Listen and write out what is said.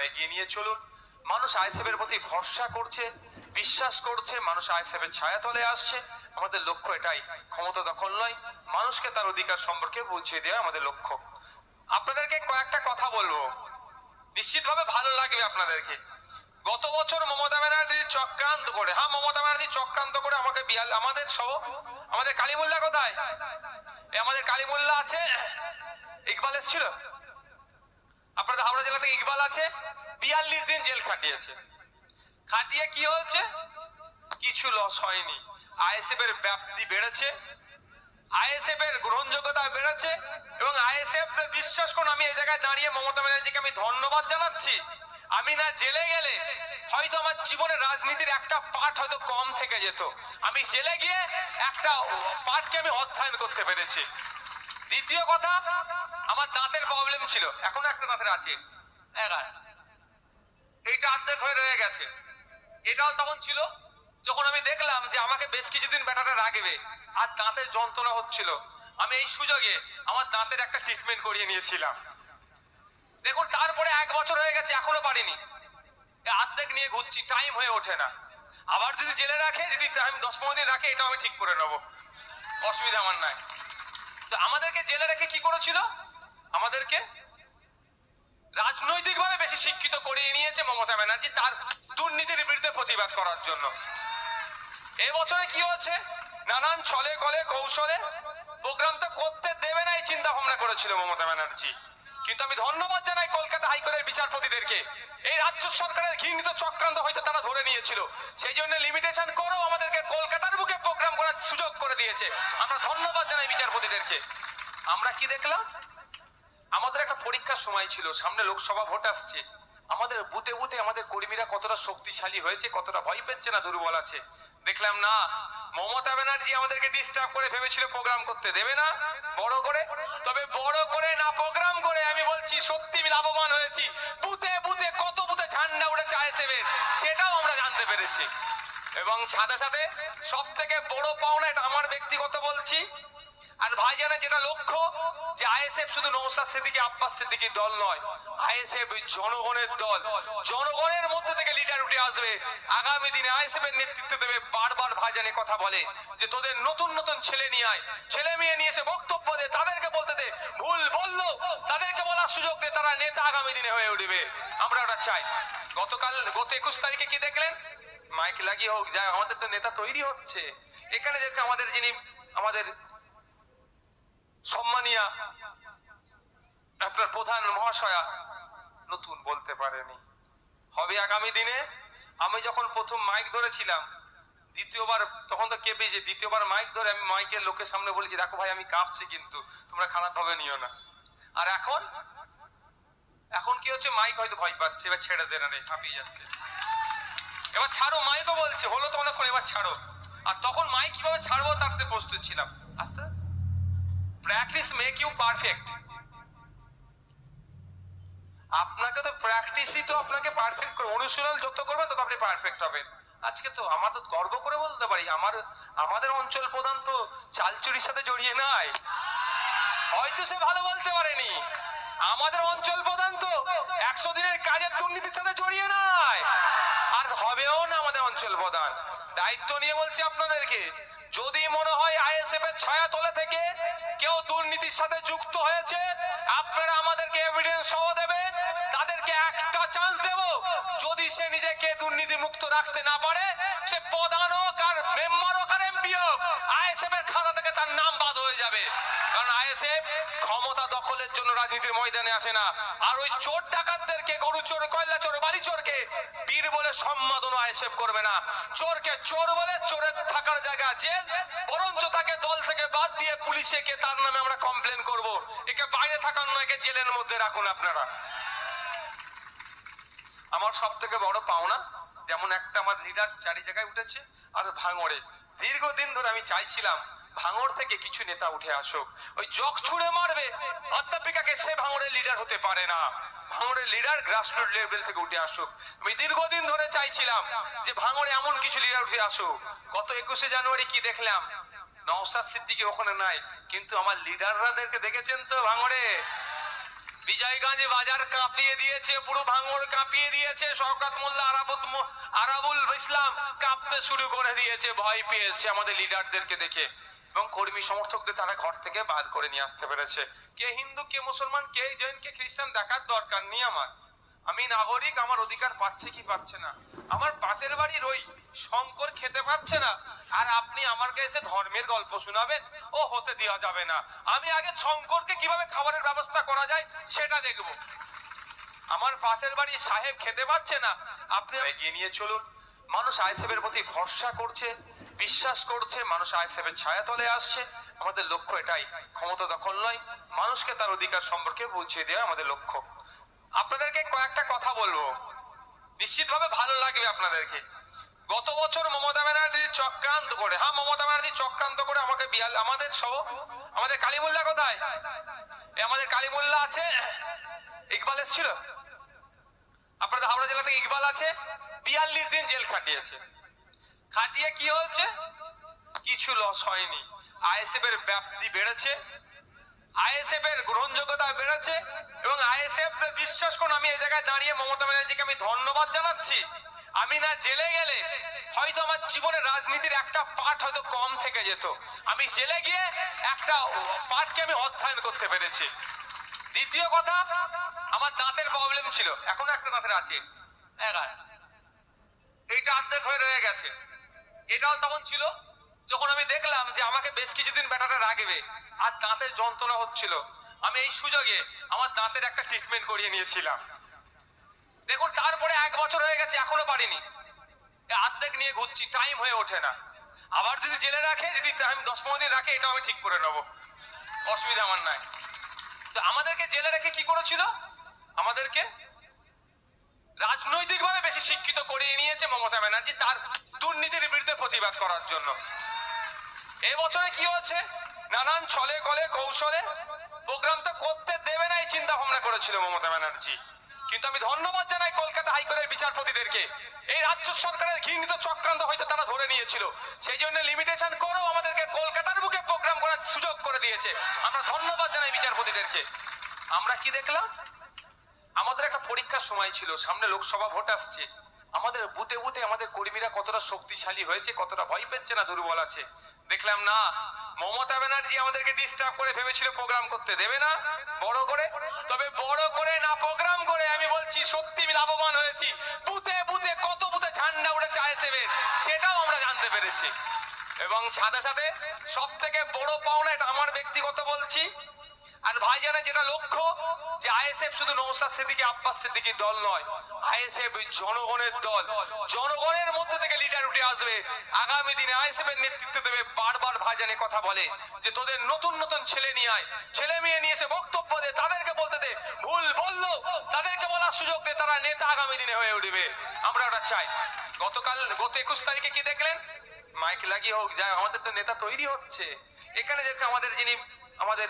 এগিয়ে নিয়ে চলুন। মানুষ আইএসএফের প্রতি ভরসা করছে, বিশ্বাস করছে, মানুষ আইএসএফের ছায়াতলে আসছে। আমাদের লক্ষ্য এটাই, ক্ষমতা দখল নয়, মানুষকে তার অধিকার সম্পর্কে বুঝিয়ে দেওয়া আমাদের লক্ষ্য। আপনাদেরকে কয়েকটা কথা বলবো, নিশ্চিতভাবে ভালো লাগবে আপনাদেরকে। গত বছর মমতা ব্যানার্জি চক্রান্ত করে, মমতা ব্যানার্জি চক্রান্ত করে আমাকে আমাদের সহ আমাদের কালীমুল্লা কোথায়? আমাদের কালীমুল্লা আছে, ইকবাল এসেছিল, আপনাদের হাওড়া জেলা থেকে ইকবাল আছে, 42 দিন জেল খাটিয়েছে। খাটিয়ে কি হয়েছে? কিছু লস হয়নি। আইএসএফ এর ব্যাপ্তি বেড়েছে, আইএসএফ এর গ্রহণযোগ্যতা বেড়েছে এবং আইএসএফ বিশ্বাস করুন, আমি এই জায়গায় দাঁড়িয়ে মমতা ব্যানার্জিকে আমি ধন্যবাদ জানাচ্ছি। আমি না জেলে গেলে হয়তো আমার জীবনের রাজনীতির একটা পার্ট হয়তো কম থেকে যেত। আমি জেলে গিয়ে একটা পার্টকে আমি অধ্যয়ন করতে পেরেছি। দ্বিতীয় কথা, আমার দাঁতের প্রবলেম ছিল, এখনো একটা দাঁতের আছে, এইটা অর্ধেক হয়ে রয়ে গেছে। এটাও তখন ছিল যখন আমি দেখলাম যে আমাকে বেশ কিছুদিন ব্যাটাটা রাখবে আর দাঁতের যন্ত্রণা হচ্ছিল। আমি এই সুযোগে আমার দাঁতের একটা ট্রিটমেন্ট করিয়ে নিয়েছিলাম। দেখুন, তারপরে 1 বছর হয়ে গেছে, এখনো পারিনি, অর্ধেক নিয়ে ঘুরছি, টাইম হয়ে ওঠে না। আবার যদি জেলে রাখে, যদি টাইম 10-15 দিন রাখে, এটা আমি ঠিক করে নেবো, অসুবিধা আমার নাই। তো আমাদেরকে জেলে রেখে কি করেছিল? আমাদেরকে রাজনৈতিকভাবে বেশি শিক্ষিত করিয়ে নিয়েছে মমতা ব্যানার্জি, তার দুর্নীতির বিরুদ্ধে প্রতিবাদ করার জন্য। এবছরে কি হচ্ছে? নানান ছলে কলে কৌশলে প্রোগ্রাম তো করতে দেবে না, এই চিন্তা ভাবনা করেছিল মমতা ব্যানার্জি। কিন্তু আমি ধন্যবাদ জানাই কলকাতা হাইকোর্টের বিচারপতিদেরকে। এই রাজ্য সরকারের ঘৃণিত চক্রান্ত হয়তো তারা ধরে নিয়েছিল, সেই জন্য লিমিটেশন করেও আমাদেরকে কলকাতার বুকে প্রোগ্রাম করার সুযোগ করে দিয়েছে। আমরা ধন্যবাদ জানাই বিচারপতিদেরকে। আমরা কি দেখলাম? আমাদের একটা পরীক্ষার সময় ছিল, সামনে লোকসভা ভোট আসছে। আমাদের বুথে বুথে আমাদের কর্মীরা কতটা শক্তিশালী হয়েছে, কতটা ভয় পেচ্ছে না দুর্বল আছে। দেখলাম না, মমতা ব্যানার্জি আমাদেরকে ডিস্টার্ব করে ভেবেছিল প্রোগ্রাম করতে দেবে না বড় করে। তবে বড় করে না, প্রোগ্রাম করে আমি বলছি সত্যি লাভবান হয়েছি। বুথে বুথে কত বুথে ঝান্ডা উঠেছে আইএসএফের, সেটাও আমরা জানতে পেরেছি। এবং সাথে সাথে সব থেকে বড় পাওনা, এটা আমার ব্যক্তিগত বলছি, আর ভাইজানের যেটা লক্ষ্য, যে আইএসএফ শুধু নওশাদ সিদ্দিকী আব্বাস সিদ্দিকীর দল নয়, আইএসএফ জনগণের দল। জনগণের মধ্যে থেকে লিডার উঠে আসবে, আগামী দিনে আইএসএফ এর নেতৃত্ব দেবে। বারবার ভাইজানে কথা বলে যে তোদের নতুন নতুন ছেলে নিয়ে আয়, ছেলে মেয়ে নিয়ে এসে বক্তব্য দে, তাদেরকে বলতে দে, ভুল বললো তাদেরকে বলার সুযোগ দে, তারা নেতা আগামী দিনে হয়ে উঠবে। আমরা ওটা চাই। গত 21 তারিখে কি দেখলেন? মাইক লাগিয়ে হোক যায়, আমাদের তো নেতা তৈরি হচ্ছে। এখানে যেতে আমাদের যিনি আমাদের সম্মানিয়া আপনার প্রধান মহাশয়া নতুন বলতে পারেনি, হবে আগামী দিনে। আমি যখন প্রথম মাইক ধরেছিলাম, দ্বিতীয়বার তখন তো কেঁপে, যে দ্বিতীয়বার মাইক ধরে আমি মাইকের লোকের সামনে বলেছি, দেখো ভাই আমি কাঁপছি, কিন্তু তোমরা খারাপ ভাবে নিও না। আর এখন এখন কি হচ্ছে? মাইক হয়তো ভয় পাচ্ছে, এবার ছেড়ে দেন, রে হাঁপিয়ে যাচ্ছে, এবার ছাড়ো। মাইকও বলছে হলো তো অনেকক্ষণ, এবার ছাড়ো। আর তখন মাইক কিভাবে ছাড়বো তাতে প্রস্তুত ছিলাম। আস্তে প্র্যাকটিস মেক ইউ পারফেক্ট। আপনাকে তো প্র্যাকটিসই তো আপনাকে পারফেক্ট করে, অনুশীলন যত করবেন তত আপনি পারফেক্ট হবেন। আজকে তো আমরা তো গর্ব করে বলতে পারি, আমাদের অঞ্চল প্রধান তো চালচুরির সাথে জড়িয়ে নাই। হয়তো সে ভালো বলতে পারেনি, আমাদের অঞ্চল প্রধান তো 100 দিনের কাজের দুর্নীতির সাথে জড়িয়ে নাই, আর হবেও না আমাদের অঞ্চল প্রধান। দায়িত্ব নিয়ে বলছি আপনাদেরকে, যদি মনে হয় আইএসএফ এর ছায়া তলে থেকে কেউ দুর্নীতির সাথে যুক্ত হয়েছে, আপনারা আমাদেরকে এভিডেন্স সহ দেবেন, তাদেরকে একটা চান্স দেব। যদি সে নিজেকে দুর্নীতি মুক্ত রাখতে না পারে, সে প্রধান হোক আর মেম্বার হোক আর এমপি হোক, আইএসএফ এর খাতা থেকে তার নাম বাদ হয়ে যাবে। কারণ আইএসএফ ক্ষমতা দখলের জন্য রাজনীতির ময়দানে আসে না। আর ওই চোর ডাকাতদেরকে, গরু চোর, কয়লা চোর, বাড়ি চোরকে বীর বলে সম্বোধন আইএসএফ করবে না। চোরকে চোর বলে, চোরের থাকার জায়গা জেল, বরঞ্চ তাকে দল থেকে বাদ দিয়ে পুলিশে কে তার নামে আমরা কমপ্লেন করব। একে বাইরে থাকার নয়, একে জেলের মধ্যে রাখুন আপনারা। আমার সব থেকে বড় পাওনা, যেমন একটা আমার লিডার 4 জায়গায় উঠেছে, আর ভাঙড়ে দীর্ঘদিন ধরে আমি চাইছিলাম ভাঙড় থেকে কিছু নেতা উঠে আসুক। ওই জগ ছুড়ে মারবে অধ্যাপিকাকে, সে ভাঙড়ের লিডার হতে পারে না। ভাঙড়ের লিডার গ্রাসরুট লেভেল থেকে উঠে আসুক। আমি দীর্ঘদিন ধরে চাইছিলাম যে ভাঙড়ে এমন কিছু লিডার উঠে আসুক। গত 21শে জানুয়ারি কি দেখলাম? নওশাদ সিদ্দিকী ওখানে নাই, কিন্তু আমার লিডাররাদেরকে দেখেছেন তো ভাঙড়ে? বিজয়গঞ্জ বাজার কাঁপিয়ে দিয়েছে, পুরো ভাঙড় কাঁপিয়ে দিয়েছে। শওকত মোল্লা আরাবুল ইসলাম কাঁপতে শুরু করে দিয়েছে, ভয় পেয়েছে আমাদের লিডারদেরকে দেখে। এবং কর্মী সমর্থকদের তারা ঘর থেকে বার করে নিয়ে আসতে পেরেছে। কে হিন্দু, কে মুসলমান, কে জৈন, কে খ্রিস্টান দেখার দরকার নেই আমার। আমি নাগরিক, আমার অধিকার পাচ্ছে কি পাচ্ছে না। আমার পাশের বাড়ির ওই শঙ্কর খেতে পাচ্ছে না, আর আপনি আমার কাছে ধর্মের গল্প শোনাবেন? ও হতে দেওয়া যাবে না। আমি আগে শঙ্করকে কিভাবে খাবারের ব্যবস্থা করা যায় সেটা দেখব। আমার পাশের বাড়ির সাহেব খেতে পাচ্ছে না, আপনি এগিয়ে নিয়ে চলুন। মানুষ আইএসএফ এর প্রতি ভরসা করছে, বিশ্বাস করছে, মানুষ আইএসএফ এর ছায়াতলে আসছে। আমাদের লক্ষ্য এটাই, ক্ষমতা দখল নয়, মানুষকে তার অধিকার সম্পর্কে বুঝিয়ে দেওয়া আমাদের লক্ষ্য। আপনাদেরকে কয়েকটা কথা বলবো, নিশ্চিতভাবে ভালো লাগবে আপনাদেরকে। গত বছর মমতা ব্যানার্জি চক্রান্ত করে, হ্যাঁ মমতা ব্যানার্জি চক্রান্ত করে আমাকে আমাদের সব, আমাদের কালীমুল্লা কোথায়? আমাদের কালীমুল্লা আছে, ইকবাল এসেছিল, আপনাদের হাওড়া জেলা থেকে ইকবাল আছে, 42 দিন জেল খাটিয়েছে। খাটিয়ে কি হয়েছে? কিছু লস হয়নি। আইএসএফ এর ব্যাপ্তি বেড়েছে, আইএসএফ এর গ্রহণযোগ্যতা বেড়েছে, এবং আইএসএফ বিশ্বাস করুন, আমি এই জায়গায় দাঁড়িয়ে মমতা ব্যানার্জিকে আমি ধন্যবাদ জানাচ্ছি। আমি না জেলে গেলে হয়তো আমার জীবনে রাজনীতির একটা পাঠ হয়তো কম থেকে যেত। আমি জেলে গিয়ে একটা পাঠকে আমি অধ্যয়ন করতে পেরেছি। দ্বিতীয় কথা, আমার দাঁতের প্রবলেম ছিল, এখনো একটা দাঁতের আছে, এইটা অর্ধেক হয়ে রয়ে গেছে। এটাও তখন ছিল যখন আমি দেখলাম যে আমাকে বেশ কিছুদিন ব্যাটাটা রাখবে, আর দাঁতের যন্ত্রণা হচ্ছিল। আমি এই সুযোগে আমার দাঁতের একটা ট্রিটমেন্ট করিয়ে নিয়েছিলাম। দেখুন, তারপরে 1 বছর হয়ে গেছে, এখনো পারিনি, অর্ধেক নিয়ে ঘুরছি, টাইম হয়ে ওঠে না। আবার যদি জেলে রাখে, যদি টাইম 10-15 দিন রাখে, এটা আমি ঠিক করে নেবো, অসুবিধা আমার নাই। তো আমাদেরকে জেলে রেখে কি করেছিল? আমাদেরকে রাজনৈতিকভাবে বেশি শিক্ষিত করিয়ে নিয়েছে মমতা ব্যানার্জি, তার দুর্নীতির বিরুদ্ধে প্রতিবাদ করার জন্য। এবছরে কি হয়েছে? নানান ছলে কলে কৌশলে প্রোগ্রাম তো করতে দেবে না, এই চিন্তা ভাবনা করেছিল মমতা ব্যানার্জি। কিন্তু আমি ধন্যবাদ জানাই কলকাতা হাইকোর্টের বিচারপতিদেরকে। এই রাজ্য সরকারের ঘৃণিত চক্রান্ত হয়তো তারা ধরে নিয়েছিল, সেই জন্য লিমিটেশন করেও আমাদেরকে কলকাতার বুকে প্রোগ্রাম করার সুযোগ করে দিয়েছে। আমরা ধন্যবাদ জানাই বিচারপতিদেরকে। আমরা কি দেখলাম? আমাদের একটা পরীক্ষার সময় ছিল, সামনে লোকসভা ভোট আসছে। আমাদের বুথে বুথে আমাদের কর্মীরা কতটা শক্তিশালী হয়েছে, কতটা ভয় পেচ্ছে না দুর্বল আছে। দেখলাম না, মমতা ব্যানার্জি আমাদেরকে ডিস্টার্ব করে ভেবেছিল প্রোগ্রাম করতে দেবে না বড় করে। তবে বড় করে না, প্রোগ্রাম করে আমি বলছি সত্যি লাভবান হয়েছি। বুথে বুথে কত বুথে ঝান্ডা উঠেছে আইএসএফ এর, সেটাও আমরা জানতে পেরেছি। এবং সাথে সাথে সব থেকে বড় পাওনা, এটা আমার ব্যক্তিগত বলছি, আর ভাইজানের যেটা লক্ষ্য, যে আইএসএফ শুধু নওশাদ সিদ্দিকী আব্বাস সিদ্দিকীর দল নয়, আইএসএফ জনগণের দল। জনগণের মধ্যে থেকে লিডার উঠে আসবে, আগামী দিনে আইএসএফ এর নেতৃত্ব দেবে। বারবার ভাইজানের কথা বলে যে তোদের নতুন নতুন ছেলে নিয়ে আয়, ছেলে মেয়ে নিয়ে এসে বক্তব্য দে, তাদেরকে বলতে দে, ভুল বললো তাদেরকে বলার সুযোগ দে, তারা নেতা আগামী দিনে হয়ে উঠবে। আমরা ওটা চাই। গত 21 তারিখে কি দেখলেন? মাইক লাগিয়ে হোক যায়, আমাদের তো নেতা তৈরি হচ্ছে। এখানে যেতে আমাদের যিনি আমাদের